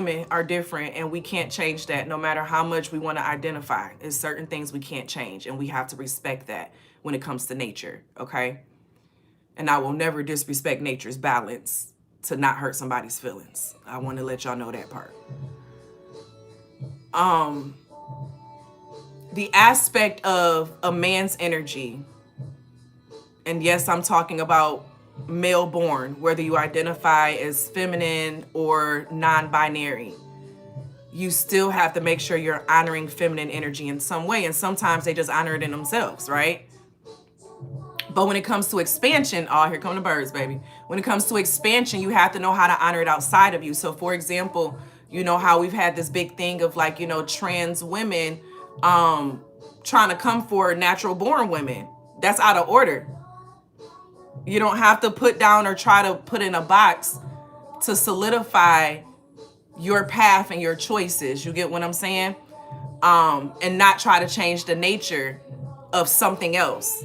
women are different, and we can't change that no matter how much we want to identify. There's certain things we can't change, and we have to respect that when it comes to nature, okay? And I will never disrespect nature's balance to not hurt somebody's feelings. I want to let y'all know that part. The aspect of a man's energy, and yes, I'm talking about male born, whether you identify as feminine or non-binary, you still have to make sure you're honoring feminine energy in some way. And sometimes they just honor it in themselves, right? But when it comes to expansion, oh, here come the birds, baby. When it comes to expansion, you have to know how to honor it outside of you. So for example, you know how we've had this big thing of like, you know, trans women trying to come for natural born women. That's out of order. You don't have to put down or try to put in a box to solidify your path and your choices. You get what I'm saying? And not try to change the nature of something else.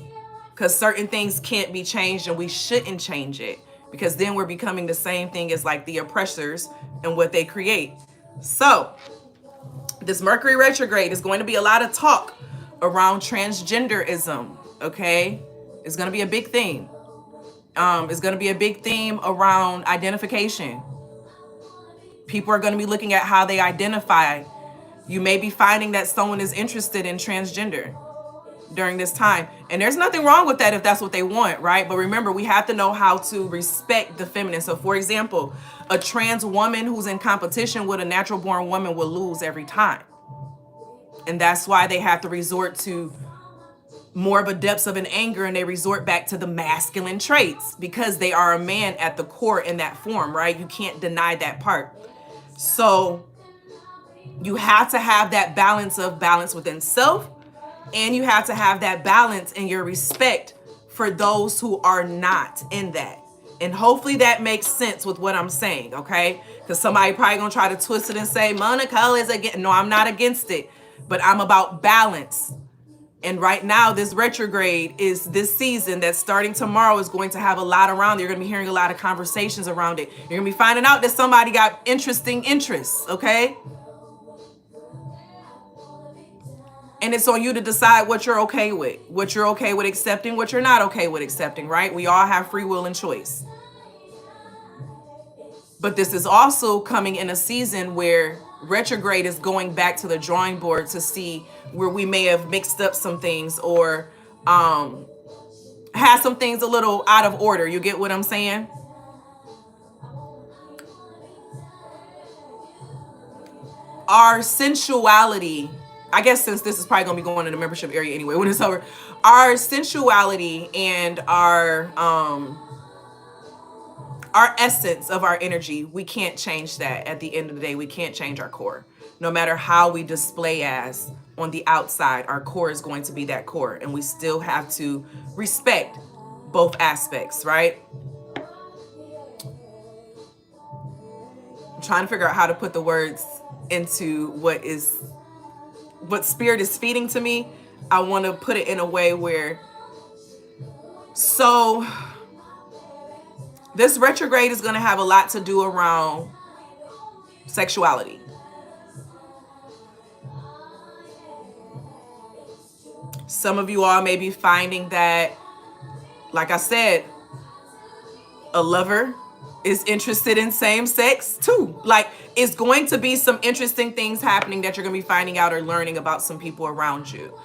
Because certain things can't be changed, and we shouldn't change it, because then we're becoming the same thing as like the oppressors and what they create. So this Mercury retrograde is going to be a lot of talk around transgenderism, okay? It's going to be a big theme. It's going to be a big theme around identification. People are going to be looking at how they identify. You may be finding that someone is interested in transgender during this time. And there's nothing wrong with that if that's what they want, right? But remember, we have to know how to respect the feminine. So for example, a trans woman who's in competition with a natural born woman will lose every time. And that's why they have to resort to more of a depths of an anger, and they resort back to the masculine traits because they are a man at the core in that form, right? You can't deny that part. So you have to have that balance within self, and you have to have that balance in your respect for those who are not in that. And hopefully that makes sense with what I'm saying, okay? Because somebody probably gonna try to twist it and say, Nicole is against. No, I'm not against it, but I'm about balance. And right now, this retrograde is this season that's starting tomorrow is going to have a lot around it. You're going to be hearing a lot of conversations around it. You're going to be finding out that somebody got interesting interests, okay? And it's on you to decide what you're okay with accepting, what you're not okay with accepting, right? We all have free will and choice. But this is also coming in a season where retrograde is going back to the drawing board to see where we may have mixed up some things or had some things a little out of order. You get what I'm saying? Our sensuality, I guess since this is probably going to be going in the membership area anyway when it's over, our sensuality and our essence of our energy, we can't change that. At the end of the day, we can't change our core. No matter how we display as on the outside, our core is going to be that core, and we still have to respect both aspects, right? I'm trying to figure out how to put the words into what spirit is feeding to me. I want to put it in a way where, so this retrograde is going to have a lot to do around sexuality. Some of you all may be finding that, like I said, a lover is interested in same sex too. Like, it's going to be some interesting things happening that you're going to be finding out or learning about some people around you.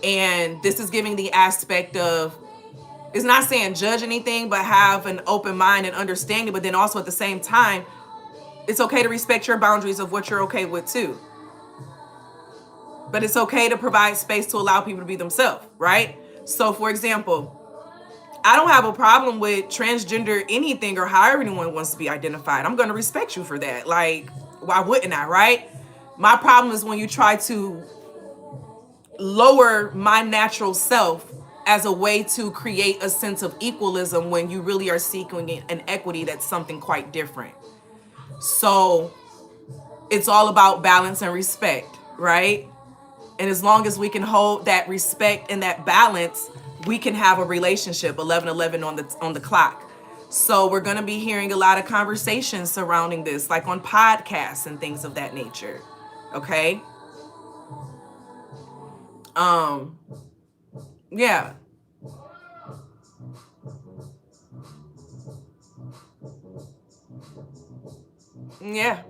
And this is giving the aspect of, it's not saying judge anything, but have an open mind and understanding. But then also at the same time, it's okay to respect your boundaries of what you're okay with too. But it's okay to provide space to allow people to be themselves, right? So for example, I don't have a problem with transgender anything or however anyone wants to be identified. I'm going to respect you for that. Like, why wouldn't I, right? My problem is when you try to lower my natural self as a way to create a sense of equalism when you really are seeking an equity that's something quite different. So it's all about balance and respect, right? And as long as we can hold that respect and that balance, we can have a relationship. 11:11 on the clock. So we're going to be hearing a lot of conversations surrounding this, like on podcasts and things of that nature. Okay. Yeah. Yeah.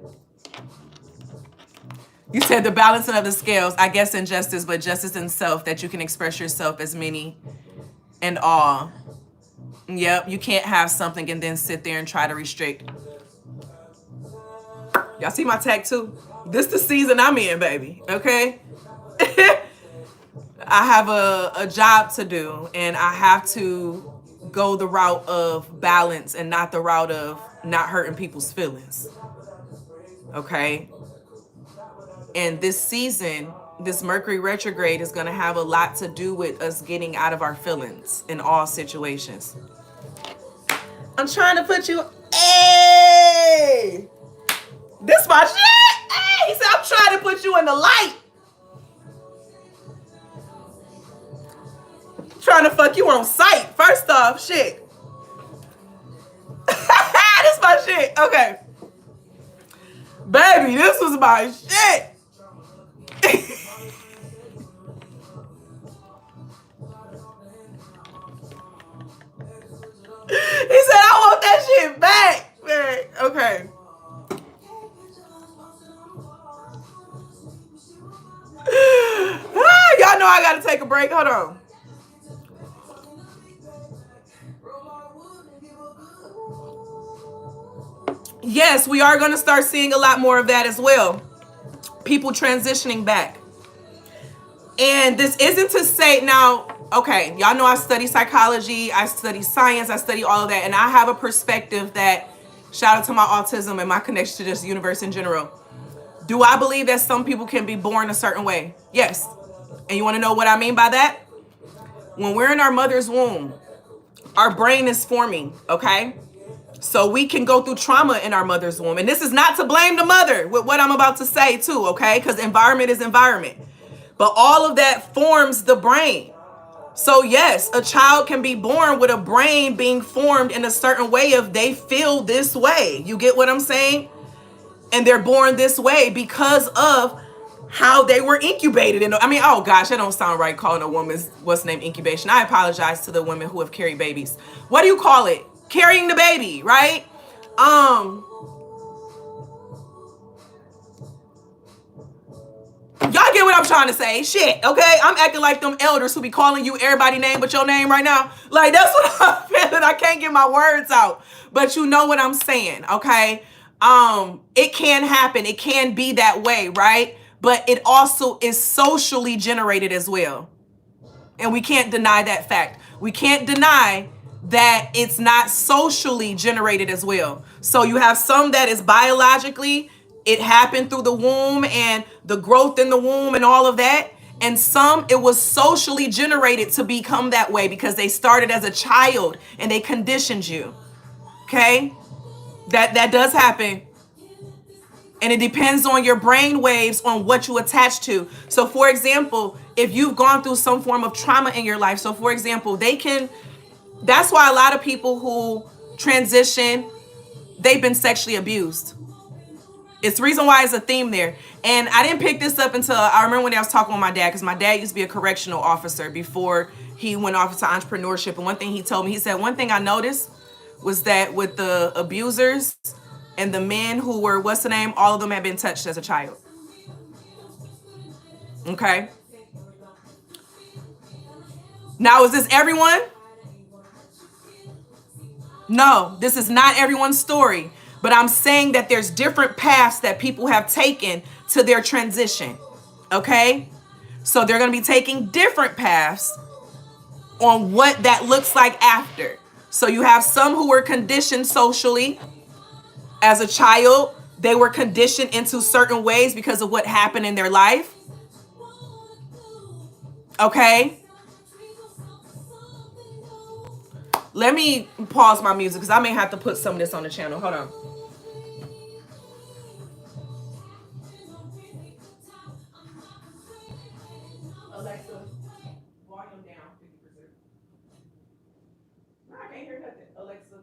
You said the balancing of the scales, I guess in justice, but justice in self, that you can express yourself as many and all. Yep, you can't have something and then sit there and try to restrict. Y'all see my tattoo? This the season I'm in, baby. Okay? I have a job to do, and I have to go the route of balance and not the route of not hurting people's feelings. Okay? And this season, this Mercury retrograde is going to have a lot to do with us getting out of our feelings in all situations. I'm trying to put you... Hey! This my shit! Hey! He said, I'm trying to put you in the light. I'm trying to fuck you on sight. First off, shit. This my shit. Okay. Baby, this was my shit. He said, I want that shit back. Man. Okay. Y'all know I gotta take a break. Hold on. Yes, we are going to start seeing a lot more of that as well. People transitioning back. And this isn't to say now, okay, y'all know I study psychology, I study science, I study all of that, and I have a perspective that, shout out to my autism and my connection to just the universe in general. Do I believe that some people can be born a certain way? Yes. And you want to know what I mean by that? When we're in our mother's womb, our brain is forming, okay? So we can go through trauma in our mother's womb. And this is not to blame the mother with what I'm about to say too, okay? Because environment is environment. But all of that forms the brain. So yes, a child can be born with a brain being formed in a certain way if they feel this way. You get what I'm saying? And they're born this way because of how they were incubated. I mean, oh gosh, that don't sound right calling a woman's, what's the name, incubation. I apologize to the women who have carried babies. What do you call it? Carrying the baby, right? Y'all get what I'm trying to say. Shit, okay? I'm acting like them elders who be calling you everybody name but your name right now. Like, that's what I'm feeling. I can't get my words out. But you know what I'm saying, okay? It can happen. It can be that way, right? But it also is socially generated as well. And we can't deny that fact. We can't deny that it's not socially generated as well. So you have some that is biologically, it happened through the womb and the growth in the womb and all of that. And some, it was socially generated to become that way because they started as a child and they conditioned you. Okay? That does happen. And it depends on your brain waves on what you attach to. So for example, if you've gone through some form of trauma in your life, so for example, that's why a lot of people who transition, they've been sexually abused. It's the reason why it's a theme there. And I didn't pick this up until I remember when I was talking with my dad, because my dad used to be a correctional officer before he went off into entrepreneurship. And one thing he told me, he said, one thing I noticed was that with the abusers and the men who were, what's the name? All of them had been touched as a child. Okay. Now, is this everyone? No, this is not everyone's story. But I'm saying that there's different paths that people have taken to their transition. Okay? So they're going to be taking different paths on what that looks like after. So you have some who were conditioned socially as a child. They were conditioned into certain ways because of what happened in their life. Okay? Let me pause my music because I may have to put some of this on the channel. Hold on. Alexa, volume down 50%. No, I can't hear nothing. Alexa,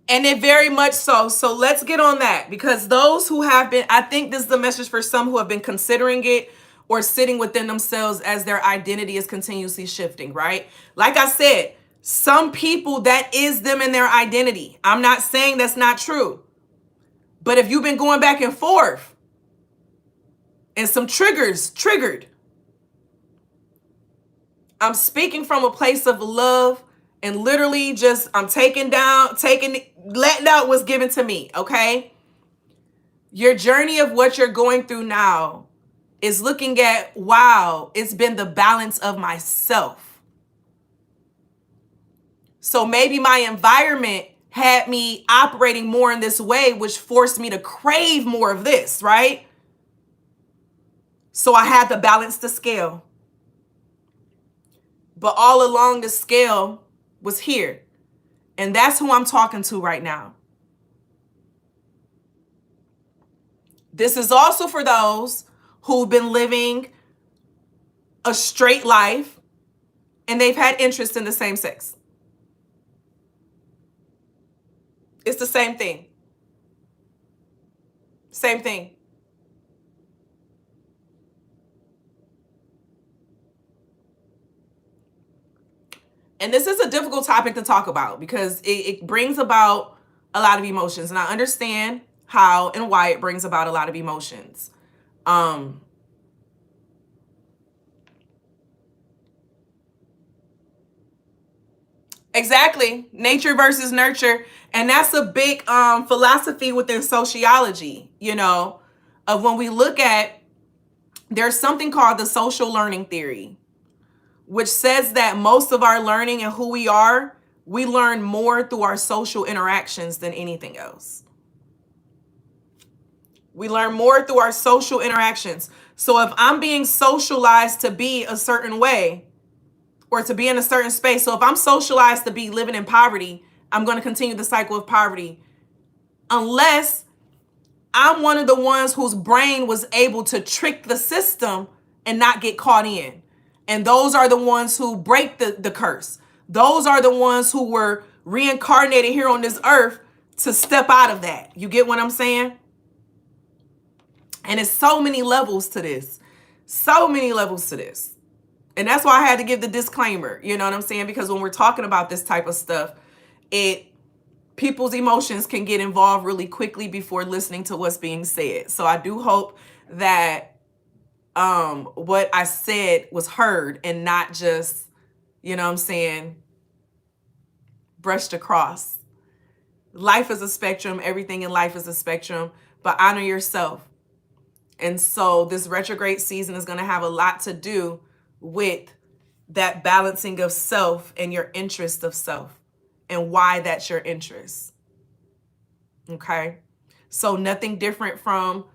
And it very much so. So let's get on that, because those who have been, I think this is the message for some who have been considering it or sitting within themselves as their identity is continuously shifting, right? Like I said, some people, that is them and their identity. I'm not saying that's not true. But if you've been going back and forth and some triggers triggered, I'm speaking from a place of love and literally just, I'm letting out what's given to me, okay? Your journey of what you're going through now is looking at, wow, it's been the balance of myself. So maybe my environment had me operating more in this way, which forced me to crave more of this, right? So I had to balance the scale. But all along the scale was here. And that's who I'm talking to right now. This is also for those who've been living a straight life and they've had interest in the same sex. It's the same thing. Same thing. And this is a difficult topic to talk about because it brings about a lot of emotions. And I understand how and why it brings about a lot of emotions. Exactly. Nature versus nurture. And that's a big philosophy within sociology, you know, of when we look at, there's something called the social learning theory, which says that most of our learning and who we are, we learn more through our social interactions than anything else. We learn more through our social interactions. So if I'm being socialized to be a certain way or to be in a certain space, so if I'm socialized to be living in poverty, I'm going to continue the cycle of poverty unless I'm one of the ones whose brain was able to trick the system and not get caught in. And those are the ones who break the curse. Those are the ones who were reincarnated here on this earth to step out of that. You get what I'm saying? And it's so many levels to this. So many levels to this. And that's why I had to give the disclaimer. You know what I'm saying? Because when we're talking about this type of stuff, people's emotions can get involved really quickly before listening to what's being said. So I do hope that what I said was heard and not just, you know what I'm saying, brushed across. Life is a spectrum. Everything in life is a spectrum, but honor yourself. And so this retrograde season is going to have a lot to do with that balancing of self and your interest of self and why that's your interest. Okay. So nothing different from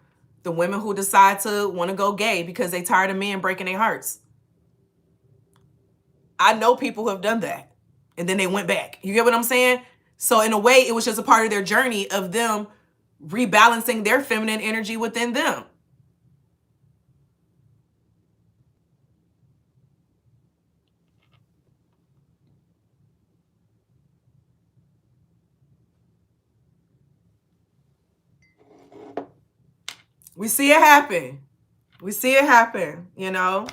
the women who decide to want to go gay because they tired of men breaking their hearts. I know people who have done that and then they went back. You get what I'm saying? So in a way, it was just a part of their journey of them rebalancing their feminine energy within them. We see it happen. We see it happen, you know.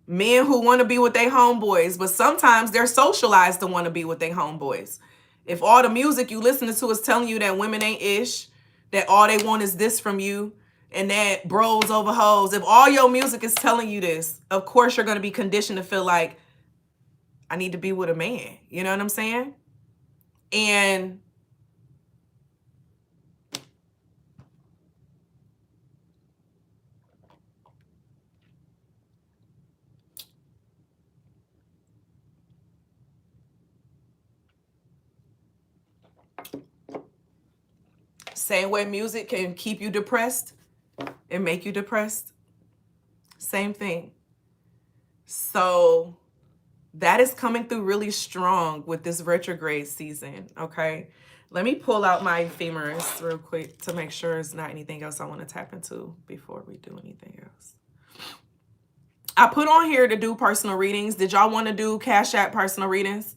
Men who want to be with their homeboys, but sometimes they're socialized to want to be with their homeboys. If all the music you listening to is telling you that women ain't ish, that all they want is this from you, and that bros over hoes, if all your music is telling you this, of course you're going to be conditioned to feel like, I need to be with a man. You know what I'm saying? And same way music can keep you depressed and make you depressed. Same thing. So that is coming through really strong with this retrograde season, okay? Let me pull out my ephemeris real quick to make sure it's not anything else I want to tap into before we do anything else. I put on here to do personal readings. Did y'all want to do Cash App personal readings?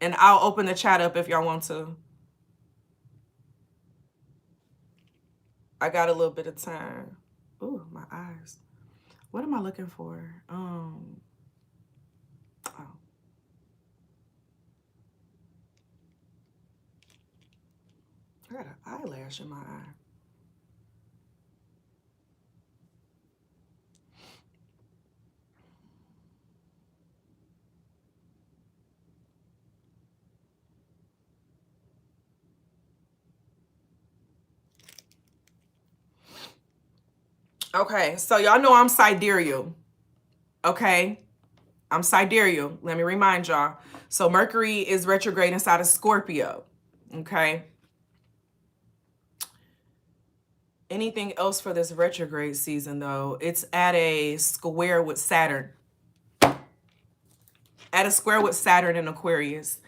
And I'll open the chat up if y'all want to. I got a little bit of time. Ooh, my eyes. What am I looking for? Oh. I got an eyelash in my eye. Okay, so y'all know I'm sidereal. Okay, I'm sidereal. Let me remind y'all. So Mercury is retrograde inside of Scorpio. Okay. Anything else for this retrograde season, though? It's at a square with Saturn. At a square with Saturn in Aquarius.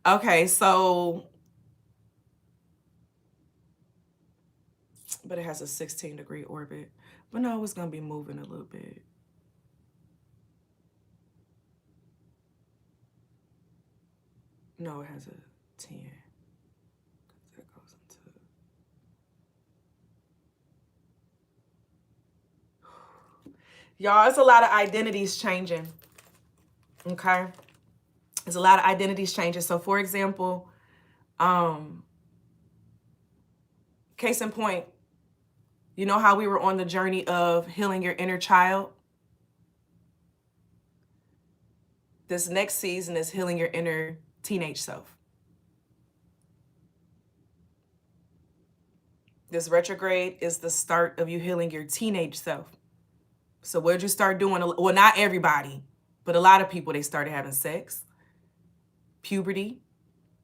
Okay, so, but it has a 16-degree orbit. But no, it's going to be moving a little bit. No, it has a 10. That goes into... Y'all, it's a lot of identities changing. Okay? There's a lot of identities changing. So, for example, case in point, you know how we were on the journey of healing your inner child? This next season is healing your inner teenage self. This retrograde is the start of you healing your teenage self. So what did you start doing? Well, not everybody, but a lot of people, they started having sex. Puberty,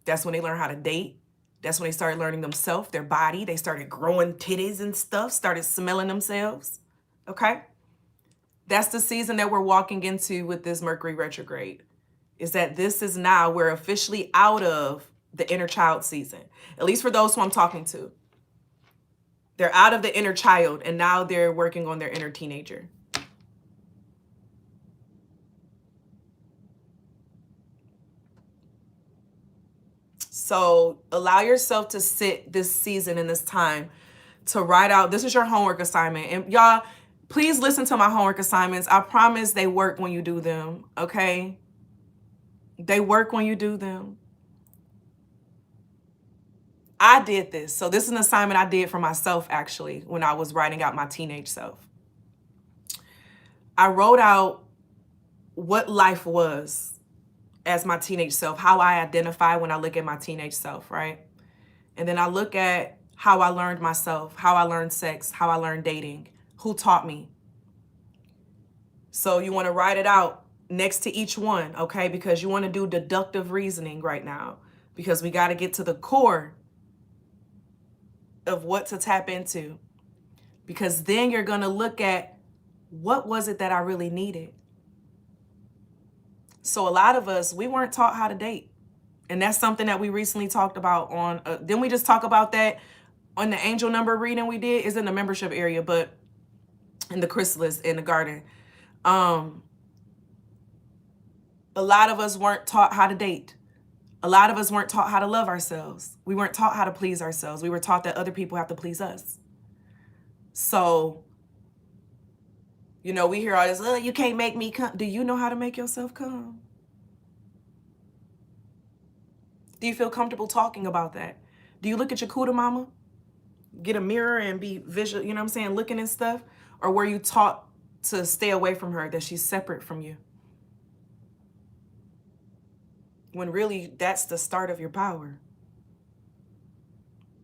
that's when they learn how to date. That's when they started learning themselves, their body. They started growing titties and stuff, started smelling themselves. Okay? That's the season that we're walking into with this Mercury retrograde. Is that this is now, we're officially out of the inner child season. At least for those who I'm talking to. They're out of the inner child and now they're working on their inner teenager. So allow yourself to sit this season and this time to write out. This is your homework assignment. And y'all, please listen to my homework assignments. I promise they work when you do them, okay? They work when you do them. I did this. So this is an assignment I did for myself, actually, when I was writing out my teenage self. I wrote out what life was as my teenage self, how I identify when I look at my teenage self, right? And then I look at how I learned myself, how I learned sex, how I learned dating, who taught me. So you want to write it out next to each one, okay? Because you want to do deductive reasoning right now, because we got to get to the core of what to tap into, because then you're going to look at what was it that I really needed. So a lot of us, we weren't taught how to date. And that's something that we recently talked about on, didn't we just talk about that on the angel number reading we did? Is in the membership area, but in the chrysalis in the garden. A lot of us weren't taught how to date. A lot of us weren't taught how to love ourselves. We weren't taught how to please ourselves. We were taught that other people have to please us. So, you know, we hear all this, oh, you can't make me come. Do you know how to make yourself come? Do you feel comfortable talking about that? Do you look at your Kuda mama? Get a mirror and be visual, you know what I'm saying, looking and stuff? Or were you taught to stay away from her, that she's separate from you? When really that's the start of your power.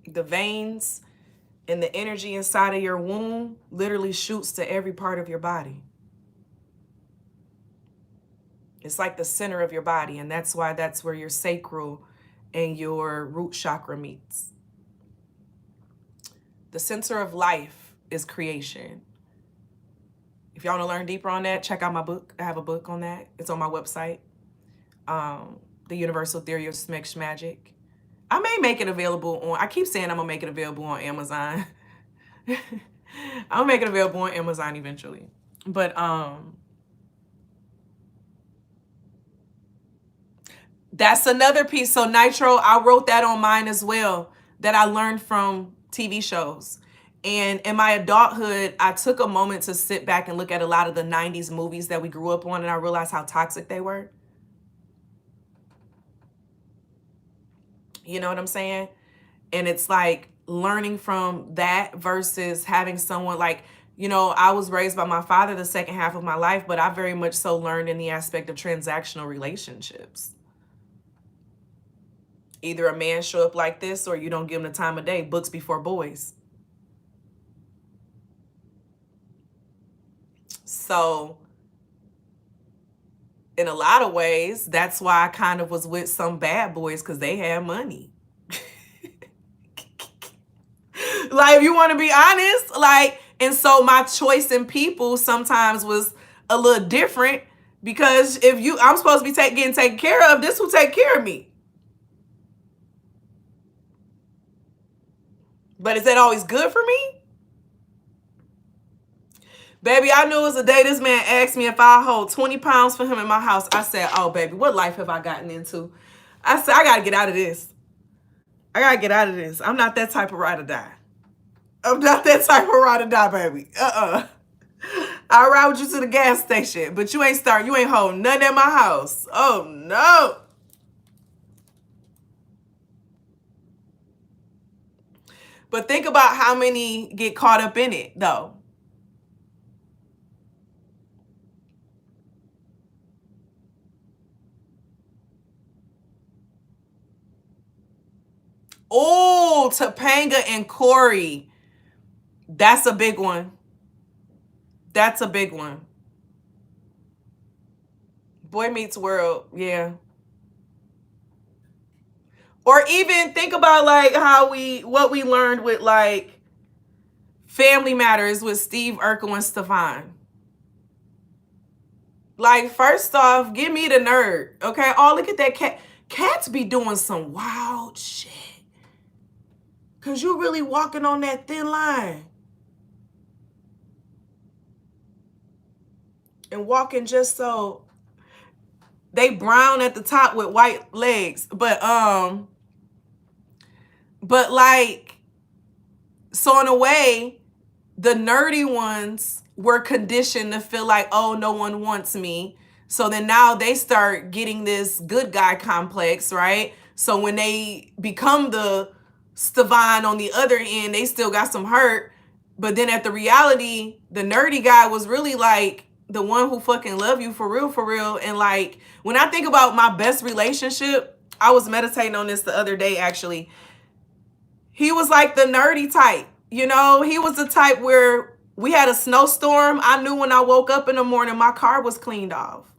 The veins and the energy inside of your womb literally shoots to every part of your body. It's like the center of your body, and that's why that's where your sacral and your root chakra meets. The center of life is creation. If y'all want to learn deeper on that, check out my book. I have a book on that. It's on my website. The Universal Theory of Smegsh Magic. I may make it available on, I keep saying I'm going to make it available on Amazon. I'll make it available on Amazon eventually. But that's another piece. So Nitro, I wrote that on mine as well, that I learned from TV shows. And in my adulthood, I took a moment to sit back and look at a lot of the 90s movies that we grew up on, and I realized how toxic they were. You know what I'm saying? And it's like learning from that versus having someone like, you know, I was raised by my father the second half of my life, but I very much so learned in the aspect of transactional relationships. Either a man show up like this or you don't give him the time of day. Books before boys. So in a lot of ways, that's why I kind of was with some bad boys, because they had money. Like, if you want to be honest, like, and so my choice in people sometimes was a little different, because if I'm supposed to be getting taken care of, this will take care of me. But is that always good for me? Baby, I knew it was the day this man asked me if I hold 20 pounds for him in my house. I said, oh, baby, what life have I gotten into? I said, I got to get out of this. I got to get out of this. I'm not that type of ride or die. I'm not that type of ride or die, baby. I'll ride with you to the gas station, but you ain't holding nothing at my house. Oh, no. But think about how many get caught up in it, though. Oh, Topanga and Corey. That's a big one. That's a big one. Boy Meets World, yeah. Or even think about like what we learned with like Family Matters with Steve Urkel and Stefan. Like, first off, give me the nerd, okay? Oh, look at that cat. Cats be doing some wild shit. Because you really walking on that thin line. And walking just so. They brown at the top with white legs. But like, so in a way, the nerdy ones were conditioned to feel like, oh, no one wants me. So then now they start getting this good guy complex, right? So when they become the Stefan on the other end, they still got some hurt. But then at the reality, the nerdy guy was really like the one who fucking love you for real, for real. And like, when I think about my best relationship, I was meditating on this the other day, actually. He was like the nerdy type, you know? He was the type where we had a snowstorm. I knew when I woke up in the morning, my car was cleaned off.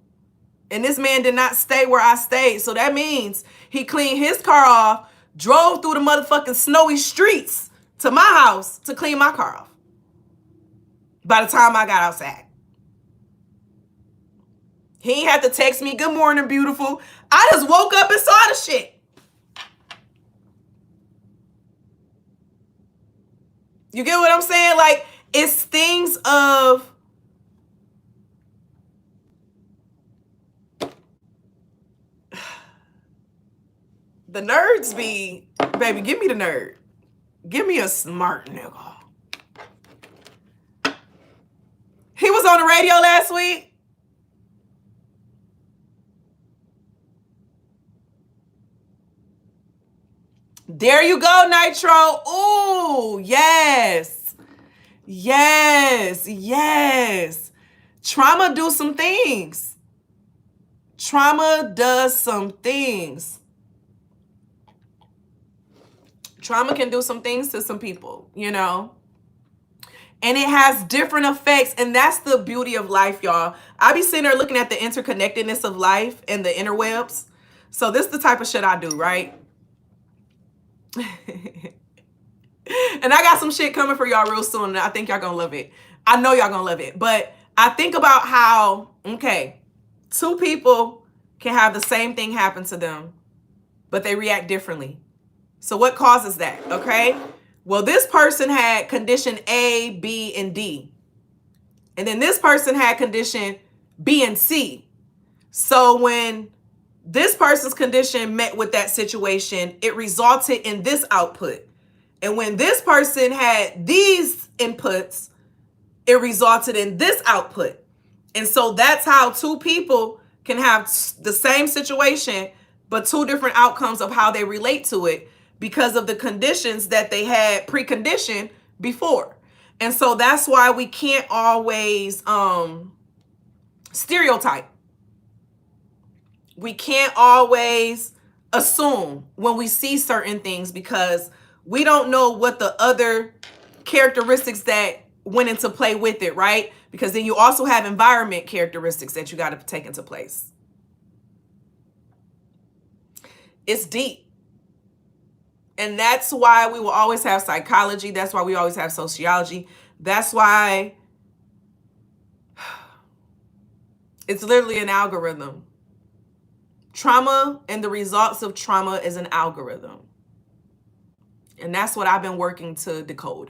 And this man did not stay where I stayed. So that means he cleaned his car off, drove through the motherfucking snowy streets to my house to clean my car off. By the time I got outside. He ain't had to text me, good morning, beautiful. I just woke up and saw the shit. You get what I'm saying? Like, it's things of the nerds be, baby, give me the nerd. Give me a smart nigga. He was on the radio last week. There you go, Nitro. Ooh, yes. Yes, yes. Trauma do some things. Trauma does some things. Trauma can do some things to some people, you know? And it has different effects, and that's the beauty of life, y'all. I be sitting there looking at the interconnectedness of life and the interwebs. So this is the type of shit I do, right? And I got some shit coming for y'all real soon, and I think y'all gonna love it. I know y'all gonna love it. But I think about how, okay, two people can have the same thing happen to them, but they react differently. So what causes that, okay? Well, this person had condition A, B, and D. And then this person had condition B and C. So when this person's condition met with that situation, it resulted in this output. And when this person had these inputs, it resulted in this output. And so that's how two people can have the same situation, but two different outcomes of how they relate to it because of the conditions that they had preconditioned before. And so that's why we can't always stereotype. We can't always assume when we see certain things because we don't know what the other characteristics that went into play with it, right? Because then you also have environment characteristics that you got to take into place. It's deep. And that's why we will always have psychology. That's why we always have sociology. That's why it's literally an algorithm. Trauma and the results of trauma is an algorithm. And that's what I've been working to decode.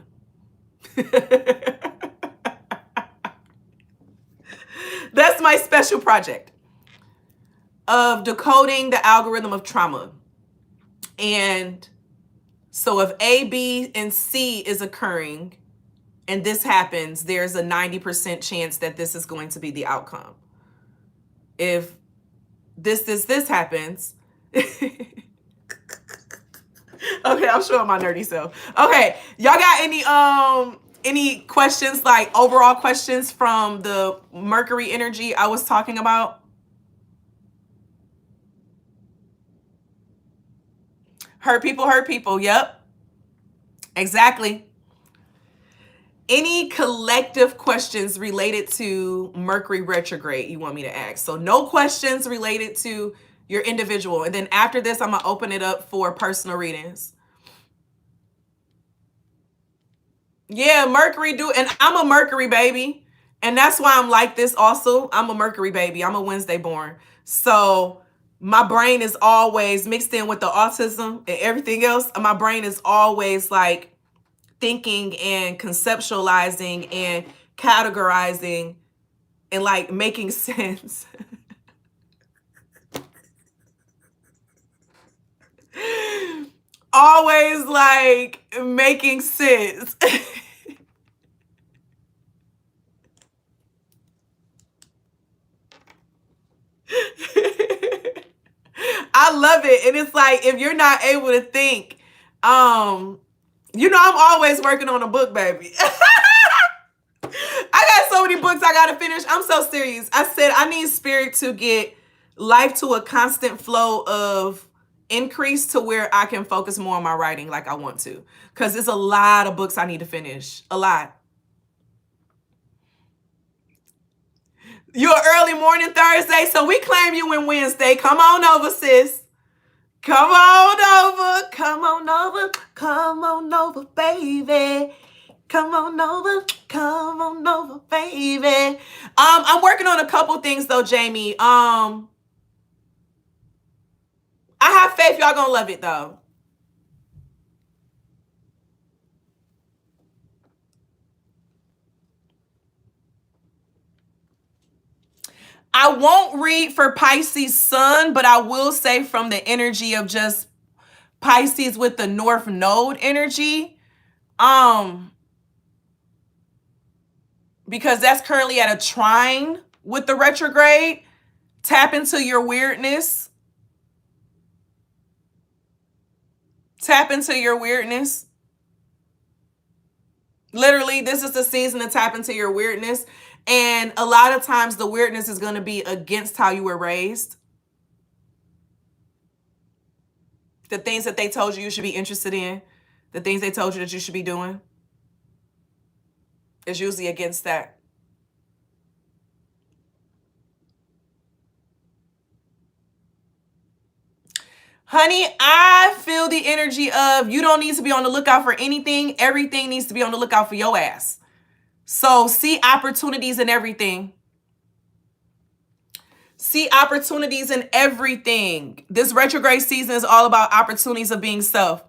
That's my special project of decoding the algorithm of trauma. And so if A, B, and C is occurring and this happens, there's a 90% chance that this is going to be the outcome. If this happens. Okay, I'm showing my nerdy self. Okay, y'all got any questions, like overall questions from the Mercury energy I was talking about? Hurt people. Yep. Exactly. Any collective questions related to Mercury retrograde you want me to ask? So no questions related to your individual. And then after this, I'm going to open it up for personal readings. Yeah, Mercury do. And I'm a Mercury baby. And that's why I'm like this also. I'm a Mercury baby. I'm a Wednesday born. So my brain is always mixed in with the autism and everything else. My brain is always like thinking and conceptualizing and categorizing and like making sense. Always like making sense. I love it. And it's like, if you're not able to think, you know, I'm always working on a book, baby. I got so many books I got to finish. I'm so serious. I said I need spirit to get life to a constant flow of increase to where I can focus more on my writing like I want to. Because there's a lot of books I need to finish. A lot. You're early morning Thursday, so we claim you in Wednesday. Come on over, sis. Come on over. Come on over. Come on over, baby. Come on over, baby. I'm working on a couple things though, Jamie. I have faith y'all gonna love it though. I won't read for Pisces sun, but I will say from the energy of just Pisces with the North Node energy. Because that's currently at a trine with the retrograde. Tap into your weirdness. Tap into your weirdness. Literally, this is the season to tap into your weirdness. And a lot of times the weirdness is going to be against how you were raised. The things that they told you should be interested in. The things they told you that you should be doing. Is usually against that. Honey, I feel the energy of you don't need to be on the lookout for anything. Everything needs to be on the lookout for your ass. So see opportunities in everything. See opportunities in everything. This retrograde season is all about opportunities of being self.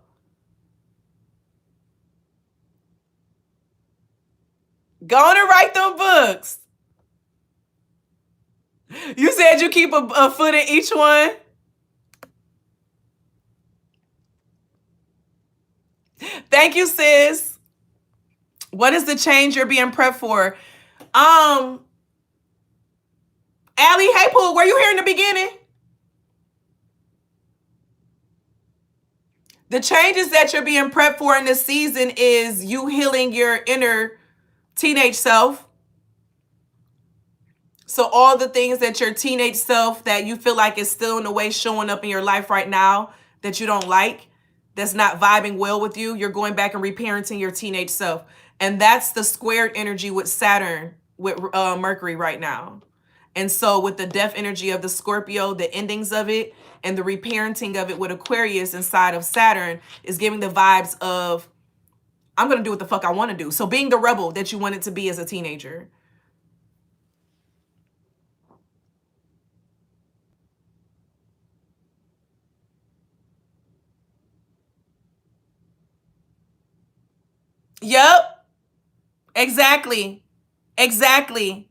Go on and write them books. You said you keep a foot in each one. Thank you, sis. What is the change you're being prepped for? Allie, hey, Pooh, were you here in the beginning? The changes that you're being prepped for in this season is you healing your inner teenage self. So all the things that your teenage self that you feel like is still in the way showing up in your life right now that you don't like, that's not vibing well with you, you're going back and reparenting your teenage self. And that's the squared energy with Saturn, with Mercury right now. And so with the death energy of the Scorpio, the endings of it, and the reparenting of it with Aquarius inside of Saturn is giving the vibes of, I'm going to do what the fuck I want to do. So being the rebel that you wanted to be as a teenager. Yep. Exactly. Exactly.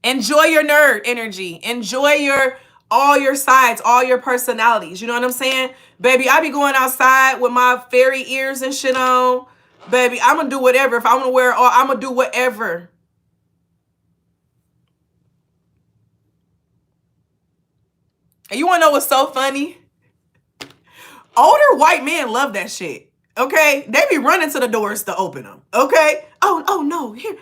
Enjoy your nerd energy. Enjoy all your sides, all your personalities. You know what I'm saying? Baby, I be going outside with my fairy ears and shit on. Baby, I'm going to do whatever. If I want to wear all, I'm going to do whatever. And you want to know what's so funny? Older white men love that shit. Okay? They be running to the doors to open them. Okay? Oh no. Here.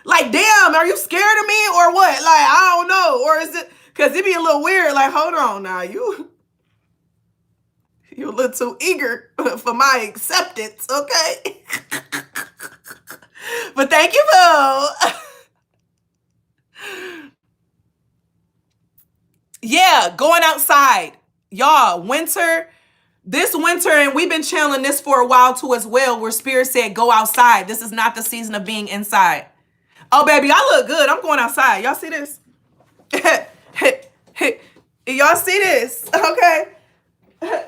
Like, damn, are you scared of me or what? Like, I don't know. Or is it, because it be a little weird. Like, hold on now. You're a little too eager for my acceptance. Okay? But thank you, Boo. Yeah, going outside. Y'all, winter. This winter, and we've been channeling this for a while too as well, where Spirit said, go outside. This is not the season of being inside. Oh, baby, I look good. I'm going outside. Y'all see this? Y'all see this? Okay.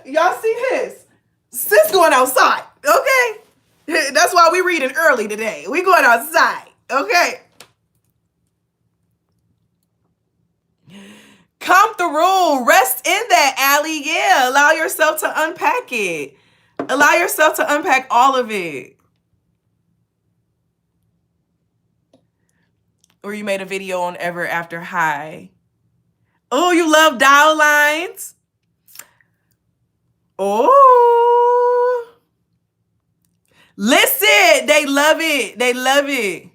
Y'all see this? Sis going outside. Okay. That's why we reading early today. We going outside. Okay. Come through. Rest in that, Allie. Yeah. Allow yourself to unpack it. Allow yourself to unpack all of it. Or you made a video on Ever After High. Oh, you love dial lines? Oh. Listen, they love it. They love it.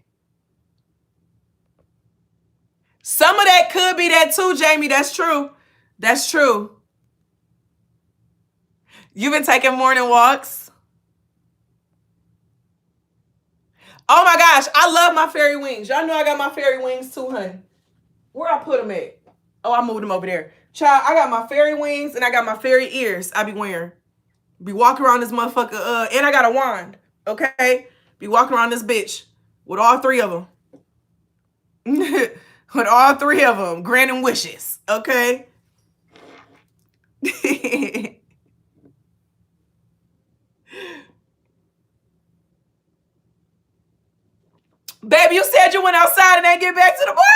Some of that could be that too, Jamie. That's true. That's true. You've been taking morning walks? Oh my gosh, I love my fairy wings. Y'all know I got my fairy wings too, honey. Where I put them at? Oh, I moved them over there. Child, I got my fairy wings and I got my fairy ears I be wearing. Be walking around this motherfucker, and I got a wand, okay? Be walking around this bitch with all three of them. With all three of them, granting wishes, okay? Babe, you said you went outside and ain't get back to the morning?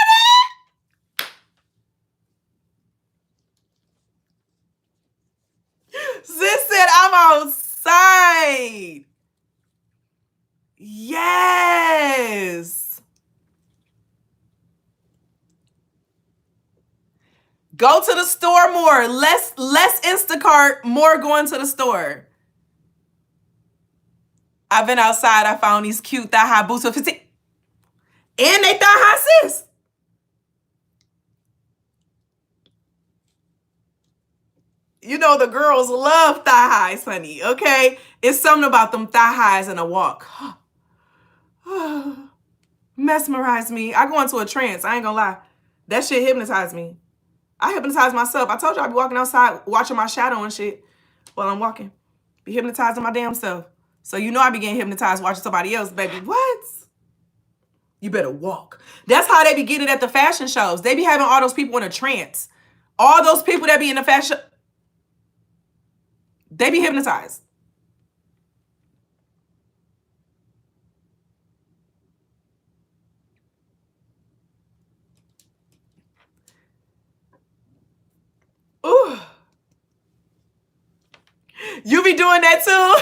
Sis said I'm outside. Yes. Go to the store more. Less Instacart, more going to the store. I've been outside. I found these cute thigh-high boots with 15. And they thigh-high, sis. You know the girls love thigh-highs, honey, okay? It's something about them thigh-highs in a walk. Mesmerize me. I go into a trance. I ain't gonna lie. That shit hypnotized me. I hypnotize myself. I told you I'd be walking outside watching my shadow and shit while I'm walking. Be hypnotizing my damn self. So you know I be getting hypnotized watching somebody else, baby. What? You better walk. That's how they be getting it at the fashion shows. They be having all those people in a trance. All those people that be in the fashion, they be hypnotized. Ooh. You be doing that too?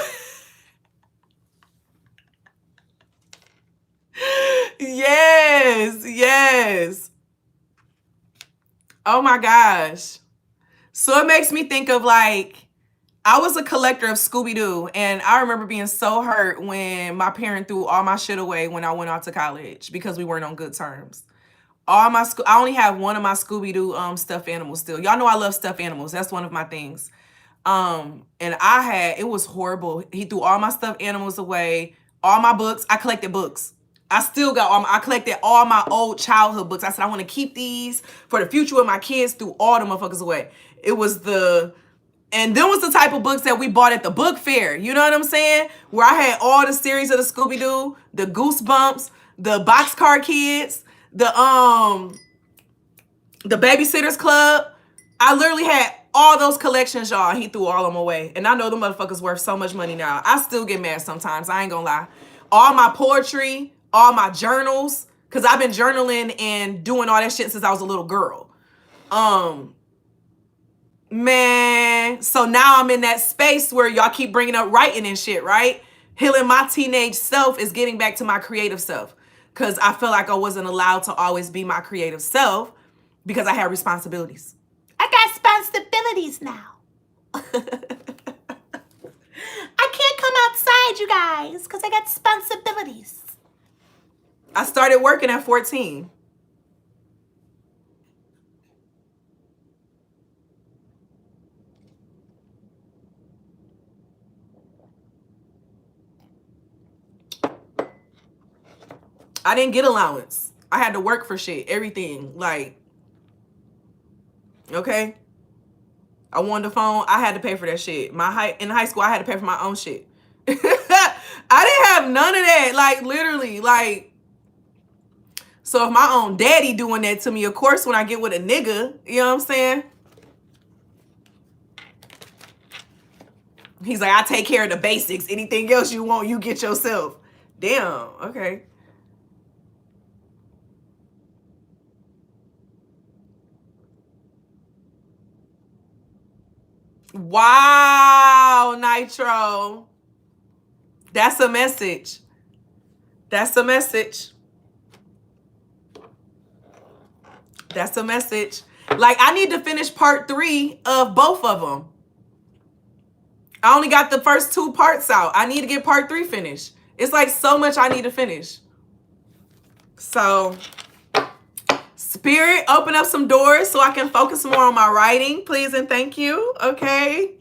Yes, yes. Oh my gosh. So it makes me think of like, I was a collector of Scooby-Doo, and I remember being so hurt when my parent threw all my shit away when I went off to college because we weren't on good terms. I only have one of my Scooby-Doo stuffed animals still. Y'all know I love stuffed animals. That's one of my things. And it was horrible. He threw all my stuffed animals away, all my books. I collected books. I still got I collected all my old childhood books. I said, I want to keep these for the future of my kids, threw all the motherfuckers away. And then was the type of books that we bought at the book fair. You know what I'm saying? Where I had all the series of the Scooby-Doo, the Goosebumps, the Boxcar Kids, the Babysitters Club. I literally had all those collections, y'all. He threw all of them away. And I know the motherfuckers worth so much money now. I still get mad sometimes. I ain't gonna lie. All my poetry, all my journals, because I've been journaling and doing all that shit since I was a little girl. Man, so now I'm in that space where y'all keep bringing up writing and shit, right? Healing my teenage self is getting back to my creative self, because I feel like I wasn't allowed to always be my creative self because I had responsibilities. I got responsibilities now. I can't come outside, you guys, because I got responsibilities. I started working at 14. I didn't get allowance. I had to work for shit, everything. Like, okay? I wanted a phone, I had to pay for that shit. In high school, I had to pay for my own shit. I didn't have none of that. Like, literally, like, so if my own daddy doing that to me, of course, when I get with a nigga, you know what I'm saying? He's like, I take care of the basics. Anything else you want, you get yourself. Damn, okay. Wow, Nitro. That's a message. That's a message. That's a message. Like, I need to finish part 3 of both of them. I only got the first 2 parts out. I need to get part 3 finished. It's like so much I need to finish. So, Spirit, open up some doors so I can focus more on my writing, please and thank you. Okay.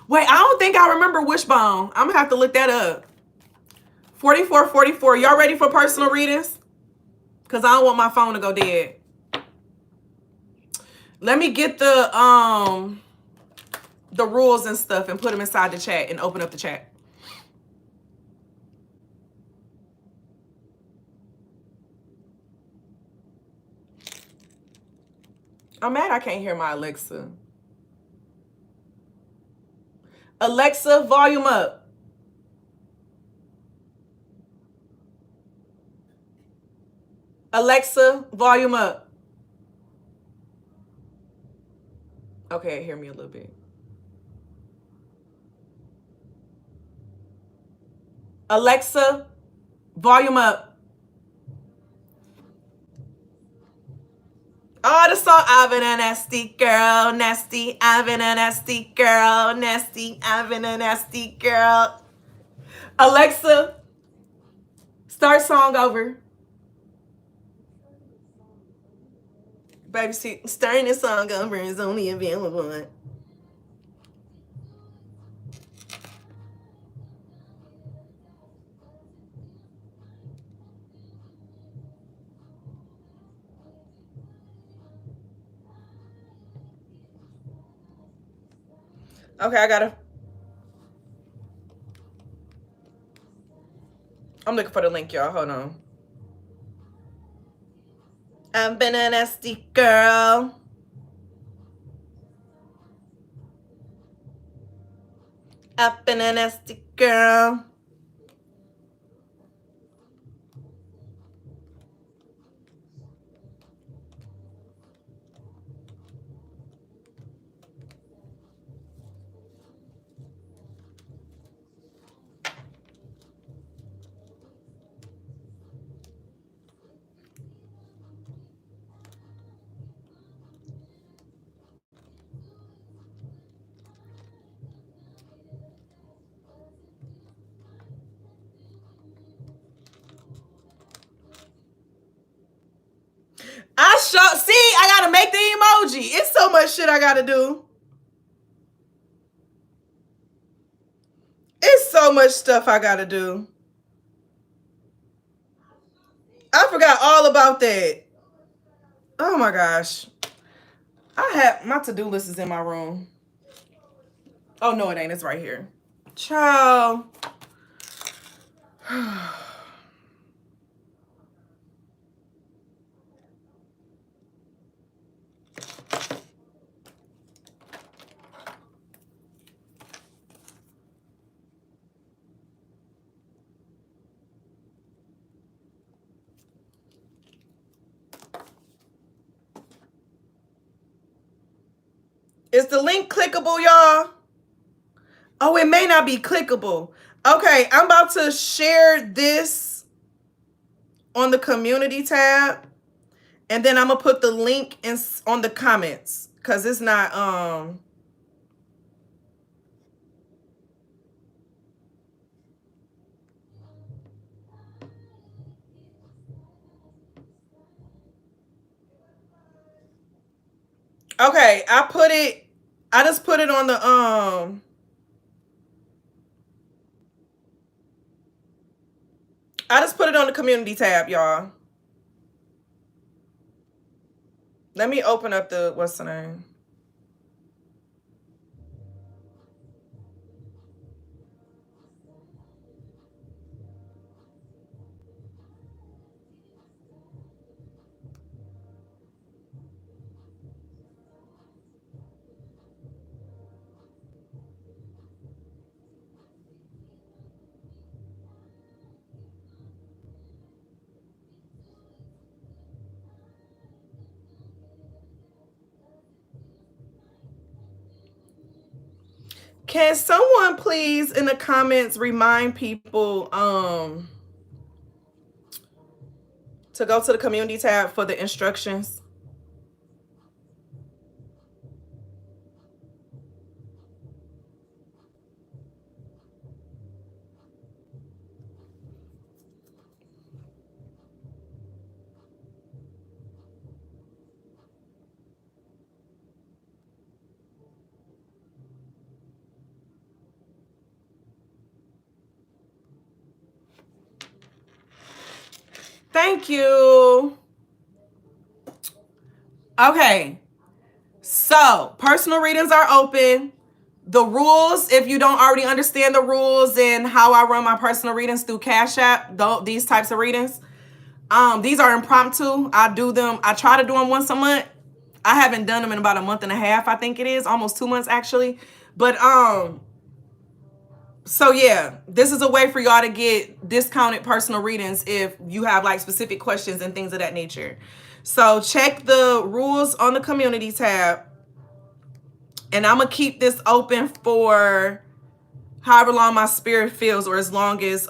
Wait, I don't think I remember Wishbone. I'm gonna have to look that up. 4444. Y'all ready for personal readings? Because I don't want my phone to go dead. Let me get the rules and stuff and put them inside the chat and open up the chat. I'm mad I can't hear my Alexa. Alexa, volume up. Alexa, volume up. Okay, hear me a little bit. Alexa, volume up. Oh, the song, I've been a nasty girl, nasty, I've been a nasty girl, nasty, I've been a nasty girl. Alexa, start song over. Baby, see, starting this song over is only available. Okay, I'm looking for the link, y'all. Hold on. I've been a nasty girl. I've been a nasty girl. I gotta make the emoji. It's so much shit I gotta do. It's so much stuff I gotta do. I forgot all about that. Oh my gosh. I have my to-do list is in my room. Oh no, it ain't. It's right here. Ciao. Is the link clickable, y'all? Oh, it may not be clickable. Okay, I'm about to share this on the community tab. And then I'm going to put the link on the comments. Because it's not... Okay, I just put it on the I just put it on the community tab, y'all. Let me open up the what's the name? Can someone please in the comments remind people to go to the community tab for the instructions? Thank you. Okay. So, personal readings are open. The rules, if you don't already understand the rules and how I run my personal readings through Cash App, these types of readings, these are impromptu. I do them. I try to do them once a month. I haven't done them in about a month and a half, I think it is. Almost 2 months, actually. But, so yeah, this is a way for y'all to get discounted personal readings if you have like specific questions and things of that nature. So check the rules on the community tab. And I'm going to keep this open for however long my spirit feels, or as long as